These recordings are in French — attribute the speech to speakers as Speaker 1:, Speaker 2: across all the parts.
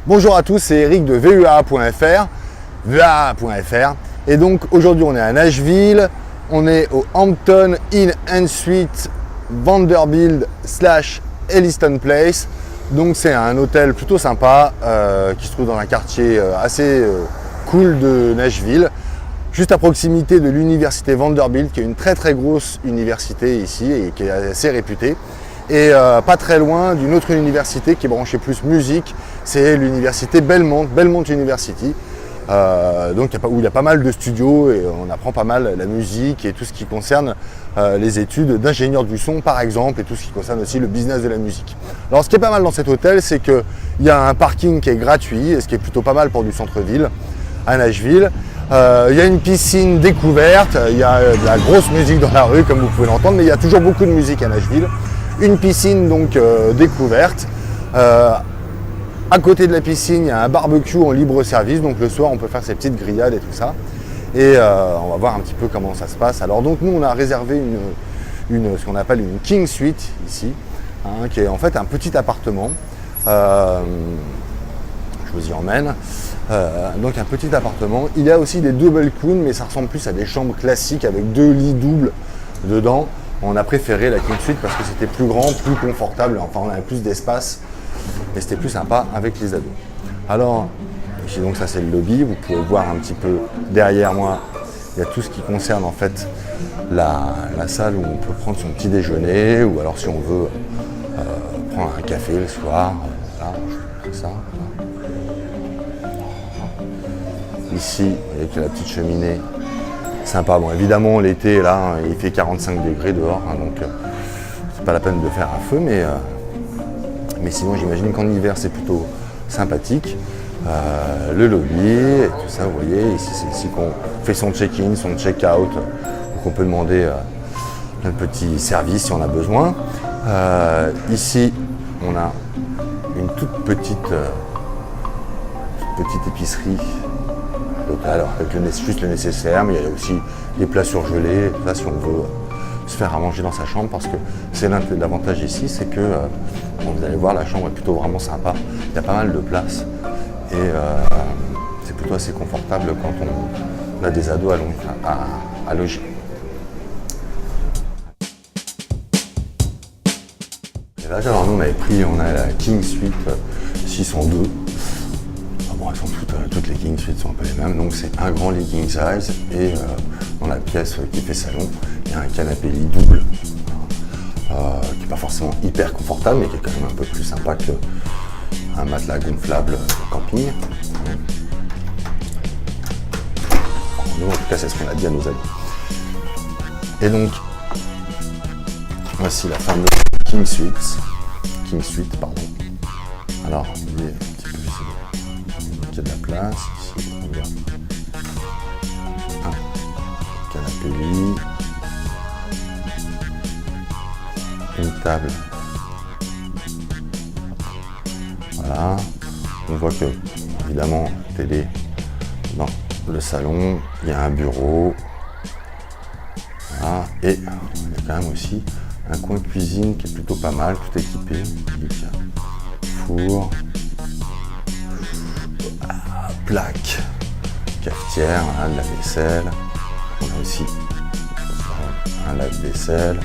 Speaker 1: Bonjour à tous, c'est Eric de VEA.fr, et donc aujourd'hui on est à Nashville, on est au Hampton Inn & Suites Vanderbilt / Elliston Place. Donc c'est un hôtel plutôt sympa qui se trouve dans un quartier assez cool de Nashville, juste à proximité de l'université Vanderbilt, qui est une très grosse université ici et qui est assez réputée. Et pas très loin d'une autre université qui est branchée plus musique, c'est l'université Belmont University, donc où il y a pas mal de studios et on apprend pas mal la musique et tout ce qui concerne les études d'ingénieur du son par exemple, et tout ce qui concerne aussi le business de la musique. Alors ce qui est pas mal dans cet hôtel, c'est qu'il y a un parking qui est gratuit, et ce qui est plutôt pas mal pour du centre-ville à Nashville. Il y a une piscine découverte, il y a de la grosse musique dans la rue comme vous pouvez l'entendre, mais il y a toujours beaucoup de musique à Nashville. Une piscine donc découverte. À côté de la piscine, il y a un barbecue en libre service, donc le soir on peut faire ses petites grillades et tout ça. Et on va voir un petit peu comment ça se passe. Alors donc nous on a réservé ce qu'on appelle une King Suite ici, hein, qui est en fait un petit appartement. Je vous y emmène. Donc un petit appartement. Il y a aussi des double queen, mais ça ressemble plus à des chambres classiques avec 2 lits doubles dedans. On a préféré la King Suite parce que c'était plus grand, plus confortable, enfin on avait plus d'espace et c'était plus sympa avec les ados. Alors, ici donc ça c'est le lobby, vous pouvez voir un petit peu derrière moi, il y a tout ce qui concerne en fait la salle où on peut prendre son petit déjeuner, ou alors si on veut prendre un café le soir, voilà, je fais ça. Ici, vous voyez qu'il y a la petite cheminée. Sympa. Bon, évidemment, l'été, là, il fait 45 degrés dehors, hein, donc c'est pas la peine de faire un feu, mais sinon, j'imagine qu'en hiver, c'est plutôt sympathique. Le lobby, et tout ça, vous voyez, ici, c'est ici qu'on fait son check-in, son check-out, donc on peut demander plein de petits services si on a besoin. Ici, on a une toute petite épicerie local, avec juste le nécessaire, mais il y a aussi des plats surgelés, ça si on veut se faire à manger dans sa chambre, parce que c'est l'avantage ici, c'est que vous allez voir, la chambre est plutôt vraiment sympa, il y a pas mal de place et c'est plutôt assez confortable quand on a des ados à loger. Et là, alors nous on a la King Suite 602. Bon, elles sont toutes les King Suites sont un peu les mêmes, donc c'est un grand lit king size, et dans la pièce qui fait salon, il y a un canapé lit double, qui n'est pas forcément hyper confortable, mais qui est quand même un peu plus sympa qu'un matelas gonflable camping. Nous, en tout cas, c'est ce qu'on a dit à nos amis. Et donc, voici la fameuse King Suite, pardon. Alors, vous voyez, il y a de la place, ici, on regarde. Un canapé lit, une table. Voilà, on voit que, évidemment, télé dans le salon, il y a un bureau. Voilà, et il y a quand même aussi un coin cuisine qui est plutôt pas mal, tout équipé. Il y a four, plaque, cafetière, de la vaisselle. On a aussi un lave-vaisselle,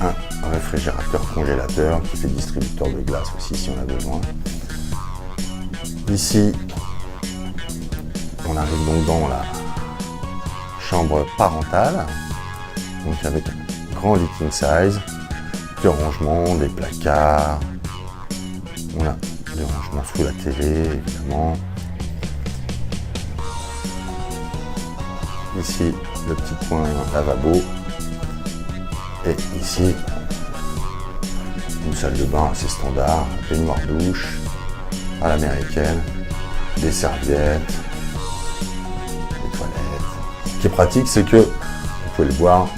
Speaker 1: un réfrigérateur congélateur qui fait distributeur de glace aussi si on a besoin. Ici, on arrive donc dans la chambre parentale, donc avec un grand lit king size, des rangements, des placards. On a des rangements sous la télé évidemment. Ici, le petit coin lavabo. Et ici, une salle de bain assez standard, baignoire douche à l'américaine, des serviettes, des toilettes. Ce qui est pratique, c'est que, vous pouvez le voir,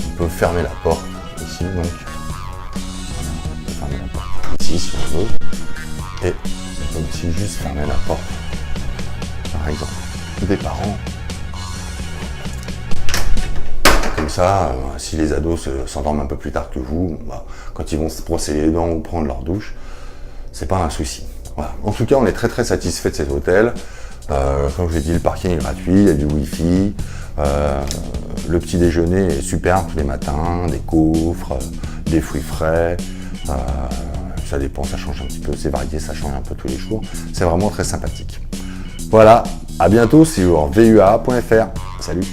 Speaker 1: on peut fermer la porte ici, donc on peut fermer la porte ici si on veut, et on peut aussi juste fermer la porte, par exemple, des parents. comme ça, si les ados s'endorment un peu plus tard que vous, quand ils vont se brosser les dents ou prendre leur douche, c'est pas un souci. Voilà. En tout cas, on est très très satisfait de cet hôtel. Comme je l'ai dit, le parking est gratuit, il y a du wifi, le petit déjeuner est super tous les matins, des gaufres, des fruits frais, ça dépend, ça change un petit peu, c'est varié, ça change un peu tous les jours, c'est vraiment très sympathique. Voilà, à bientôt sur vua.fr, salut.